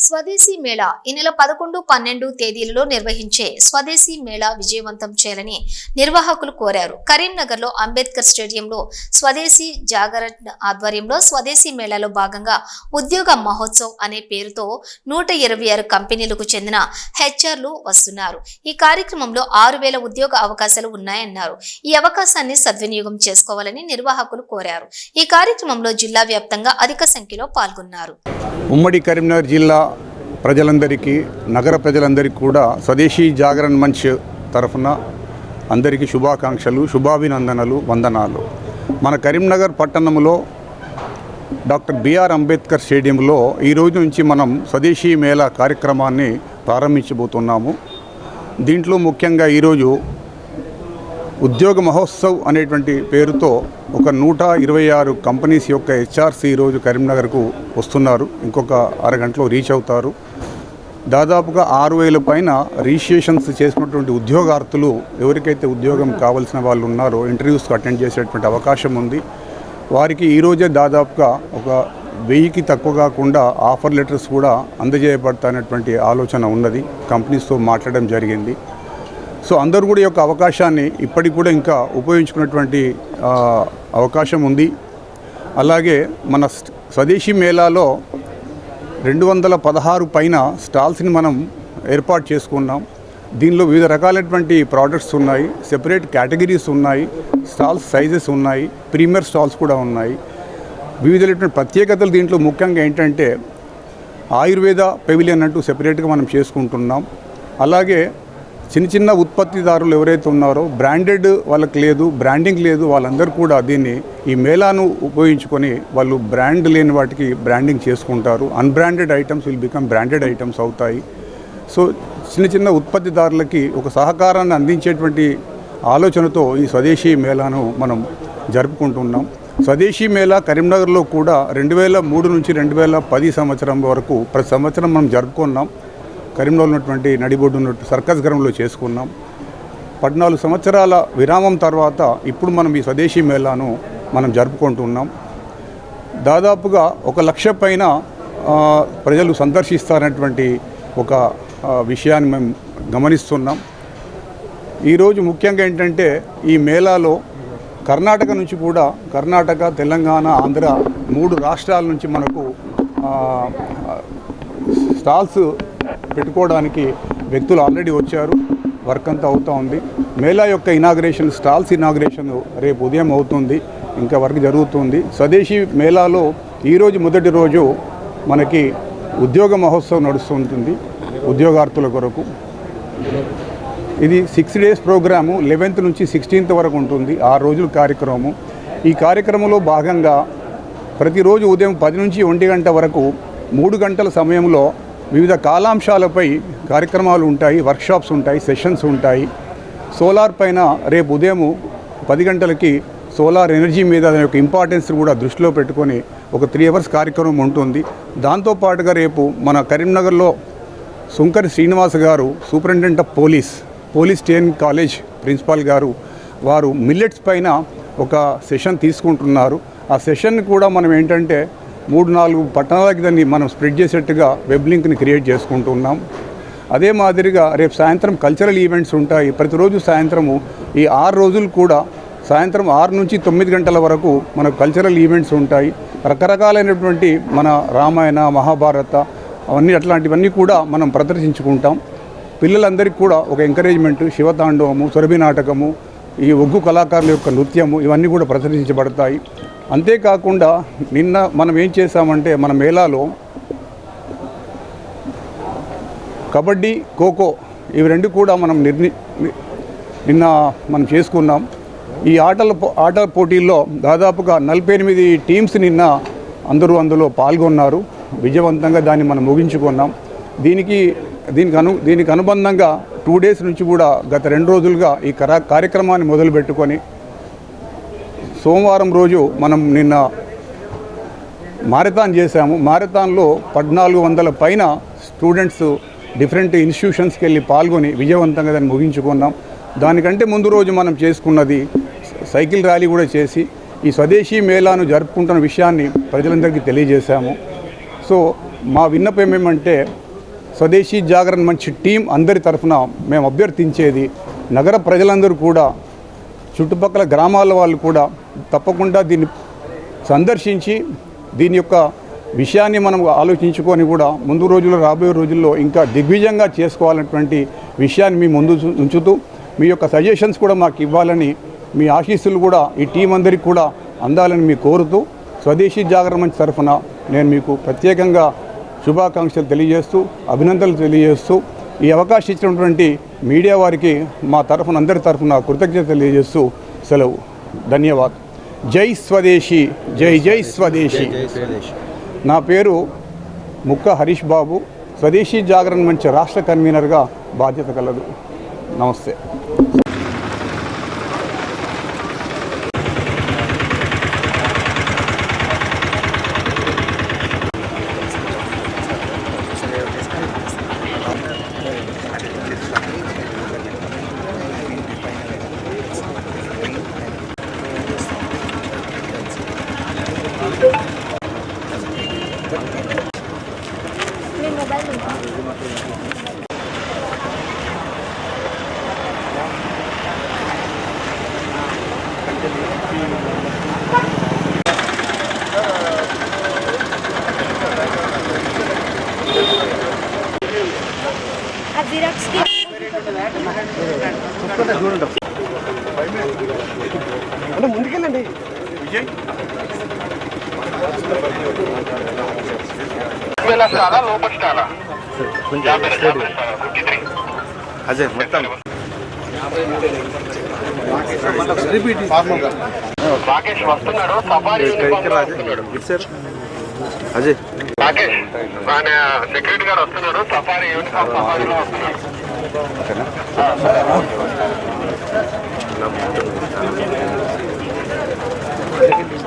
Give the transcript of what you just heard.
స్వదేశీ మేళా ఈ నెల 11, 12 తేదీలలో నిర్వహించే స్వదేశీ మేళా విజయవంతం చేయాలని నిర్వాహకులు కోరారు. కరీంనగర్లో అంబేద్కర్ స్టేడియంలో స్వదేశీ జాగరణ్ ఆధ్వర్యంలో స్వదేశీ మేళాలో భాగంగా ఉద్యోగ మహోత్సవ్ అనే పేరుతో 126 కంపెనీలకు చెందిన హెచ్ఆర్లు వస్తున్నారు. ఈ కార్యక్రమంలో 6,000 ఉద్యోగ అవకాశాలు ఉన్నాయన్నారు. ఈ అవకాశాన్ని సద్వినియోగం చేసుకోవాలని నిర్వాహకులు కోరారు. ఈ కార్యక్రమంలో జిల్లా వ్యాప్తంగా అధిక సంఖ్యలో పాల్గొన్నారు. ఉమ్మడి కరీంనగర్ జిల్లా ప్రజలందరికీ, నగర ప్రజలందరికీ కూడా స్వదేశీ జాగరణ్ మంచ్ తరఫున అందరికీ శుభాకాంక్షలు, శుభాభినందనలు, వందనాలు. మన కరీంనగర్ పట్టణంలో డాక్టర్ బిఆర్ అంబేద్కర్ స్టేడియంలో ఈ రోజు నుంచి మనం స్వదేశీ మేళా కార్యక్రమాన్ని ప్రారంభించబోతున్నాము. దీంట్లో ముఖ్యంగా ఈరోజు ఉద్యోగ మహోత్సవ్ అనేటువంటి పేరుతో ఒక 126 కంపెనీస్ యొక్క హెచ్ఆర్స్ ఈరోజు కరీంనగర్కు వస్తున్నారు. ఇంకొక అరగంటలో రీచ్ అవుతారు. దాదాపుగా 6,000 పైన రిజిస్ట్రేషన్స్ చేసినటువంటి ఉద్యోగార్థులు ఎవరికైతే ఉద్యోగం కావాల్సిన వాళ్ళు ఉన్నారో ఇంటర్వ్యూస్కి అటెండ్ చేసేటువంటి అవకాశం ఉంది. వారికి ఈరోజే దాదాపుగా ఒక 1000కి తక్కువ కాకుండా ఆఫర్ లెటర్స్ కూడా అందజేయబడతానటువంటి ఆలోచన ఉన్నది. కంపెనీస్తో మాట్లాడడం జరిగింది. సో అందరూ కూడా ఈ యొక్క అవకాశాన్ని ఇప్పటికి కూడా ఇంకా ఉపయోగించుకున్నటువంటి అవకాశం ఉంది. అలాగే మన స్వదేశీ మేళాలో 216 పైన స్టాల్స్ని మనం ఏర్పాటు చేసుకున్నాం. దీనిలో వివిధ రకాలైనటువంటి ప్రోడక్ట్స్ ఉన్నాయి, సెపరేట్ కేటగిరీస్ ఉన్నాయి, స్టాల్స్ సైజెస్ ఉన్నాయి, ప్రీమియర్ స్టాల్స్ కూడా ఉన్నాయి. వివిధమైనటువంటి ప్రత్యేకతలు దీంట్లో ముఖ్యంగా ఏంటంటే ఆయుర్వేద పెవిలియన్ అంటూ సెపరేట్గా మనం చేసుకుంటున్నాం. అలాగే చిన్న చిన్న ఉత్పత్తిదారులు ఎవరైతే ఉన్నారో బ్రాండెడ్ వాళ్ళకి లేదు, బ్రాండింగ్ లేదు, వాళ్ళందరూ కూడా దీన్ని ఈ మేళాను ఉపయోగించుకొని వాళ్ళు బ్రాండ్ లేని వాటికి బ్రాండింగ్ చేసుకుంటారు. Unbranded items will become branded items అవుతాయి. సో చిన్న చిన్న ఉత్పత్తిదారులకి ఒక సహకారాన్ని అందించేటువంటి ఆలోచనతో ఈ స్వదేశీ మేళాను మనం జరుపుకుంటున్నాం. స్వదేశీ మేళా కరీంనగర్లో కూడా 2003 నుంచి 2010 సంవత్సరం వరకు ప్రతి సంవత్సరం మనం జరుపుకున్నాం. కరీంనగర్లో ఉన్నటువంటి నడిబొడ్డు ఉన్నట్టు సర్కస్ గ్రౌండ్లో చేసుకున్నాం. 14 సంవత్సరాల విరామం తర్వాత ఇప్పుడు మనం ఈ స్వదేశీ మేళాను మనం జరుపుకుంటున్నాం. దాదాపుగా 1 లక్ష పైన ప్రజలు సందర్శిస్తారనేటువంటి ఒక విషయాన్ని మేము గమనిస్తున్నాం. ఈరోజు ముఖ్యంగా ఏంటంటే ఈ మేళాలో కర్ణాటక నుంచి కూడా, కర్ణాటక, తెలంగాణ, ఆంధ్ర 3 రాష్ట్రాల నుంచి మనకు స్టాల్స్ పెట్టుకోవడానికి వ్యక్తులు ఆల్రెడీ వచ్చారు. వర్క్ అంతా అవుతూ ఉంది. మేళా యొక్క ఇనాగ్రేషన్, స్టాల్స్ ఇనాగ్రేషన్ రేపు ఉదయం అవుతుంది. ఇంకా వర్క్ జరుగుతుంది. స్వదేశీ మేళాలో ఈరోజు మొదటి రోజు మనకి ఉద్యోగ మహోత్సవం నడుస్తుంటుంది ఉద్యోగార్థుల కొరకు. ఇది 6 days ప్రోగ్రాము. 11th నుంచి 16th వరకు ఉంటుంది. 6 రోజుల కార్యక్రమము. ఈ కార్యక్రమంలో భాగంగా ప్రతిరోజు ఉదయం 10 నుంచి 1 గంట వరకు 3 గంటల సమయంలో వివిధ కాలాంశాలపై కార్యక్రమాలు ఉంటాయి, వర్క్షాప్స్ ఉంటాయి, సెషన్స్ ఉంటాయి. సోలార్ పైన రేపు ఉదయం 10 గంటలకి సోలార్ ఎనర్జీ మీద దాని యొక్క ఇంపార్టెన్స్ కూడా దృష్టిలో పెట్టుకొని ఒక 3 hours కార్యక్రమం ఉంటుంది. దాంతోపాటుగా రేపు మన కరీంనగర్లో సుంకరి శ్రీనివాస్ గారు, superintendent of police training college principal గారు, వారు మిల్లెట్స్ పైన ఒక సెషన్ తీసుకుంటున్నారు. ఆ సెషన్ కూడా మనం ఏంటంటే 3-4 పట్టణాలకి దాన్ని మనం స్ప్రెడ్ చేసేట్టుగా వెబ్ లింక్ని క్రియేట్ చేసుకుంటున్నాం. అదే మాదిరిగా రేపు సాయంత్రం కల్చరల్ ఈవెంట్స్ ఉంటాయి. ప్రతిరోజు సాయంత్రము ఈ 6 రోజులు కూడా సాయంత్రం 6 నుంచి 9 గంటల వరకు మనకు కల్చరల్ ఈవెంట్స్ ఉంటాయి. రకరకాలైనటువంటి మన రామాయణ, మహాభారత అవన్నీ అట్లాంటివన్నీ కూడా మనం ప్రదర్శించుకుంటాం. పిల్లలందరికీ కూడా ఒక ఎంకరేజ్మెంట్, శివతాండవము, సురభి నాటకము, ఈ ఒగ్గు కళాకారుల యొక్క నృత్యము ఇవన్నీ కూడా ప్రదర్శించబడతాయి. అంతేకాకుండా నిన్న మనం ఏం చేశామంటే మన మేళాలో కబడ్డీ, ఖోఖో ఇవి 2 కూడా మనం నిన్న మనం చేసుకున్నాం. ఈ ఆటల పోటీల్లో దాదాపుగా 48 టీమ్స్ నిన్న అందులో పాల్గొన్నారు. విజయవంతంగా దాన్ని మనం ముగించుకున్నాం. దీనికి అనుబంధంగా 2 days నుంచి కూడా గత 2 రోజులుగా ఈ కార్యక్రమాన్ని మొదలుపెట్టుకొని సోమవారం రోజు మనం నిన్న మారథాన్ చేశాము. మారథాన్లో 1400 పైన స్టూడెంట్స్ డిఫరెంట్ ఇన్స్టిట్యూషన్స్కి వెళ్ళి పాల్గొని విజయవంతంగా దాన్ని ముగించుకున్నాం. దానికంటే ముందు రోజు మనం చేసుకున్నది సైకిల్ ర్యాలీ కూడా చేసి ఈ స్వదేశీ మేళాను జరుపుకుంటున్న విషయాన్ని ప్రజలందరికీ తెలియజేశాము. సో మా విన్నపం ఏమేమంటే స్వదేశీ జాగరణ మంచి టీం అందరి తరఫున మేము అభ్యర్థించేది నగర ప్రజలందరూ కూడా చుట్టుపక్కల గ్రామాల వాళ్ళు కూడా తప్పకుండా దీన్ని సందర్శించి దీని యొక్క విషయాన్ని మనం ఆలోచించుకొని కూడా ముందు రోజుల్లో రాబోయే రోజుల్లో ఇంకా దిగ్విజయంగా చేసుకోవాలన్నటువంటి విషయాన్ని మీ ముందు ఉంచుతూ మీ యొక్క సజెషన్స్ కూడా మాకు ఇవ్వాలని మీ ఆశీస్సులు కూడా ఈ టీం అందరికీ కూడా అందాలని మీ కోరుతూ స్వదేశీ జాగరణ మంచి తరఫున నేను మీకు ప్రత్యేకంగా శుభాకాంక్షలు తెలియజేస్తూ అభినందనలు తెలియజేస్తూ ఈ అవకాశం ఇచ్చినటువంటి మీడియా వారికి మా తరఫున అందరి తరఫున కృతజ్ఞత తెలియజేస్తూ సెలవు. ధన్యవాద్. జై స్వదేశీ, జై జై స్వదేశీ. నా పేరు ముక్క హరీష్ బాబు, స్వదేశీ జాగరణ మంచి రాష్ట్ర కన్వీనర్గా బాధ్యత కలదు. నమస్తే. ముందుకెళ్ళండి. అజయ్ మొత్తం రాకేష్ వస్తున్నాడు. సఫారీ అజయ్ రాకేష్ ఆయన సెక్రటరీ గారు వస్తున్నాడు. సఫారీ యూనిఫామ్ సఫారీలో వస్తున్నాడు.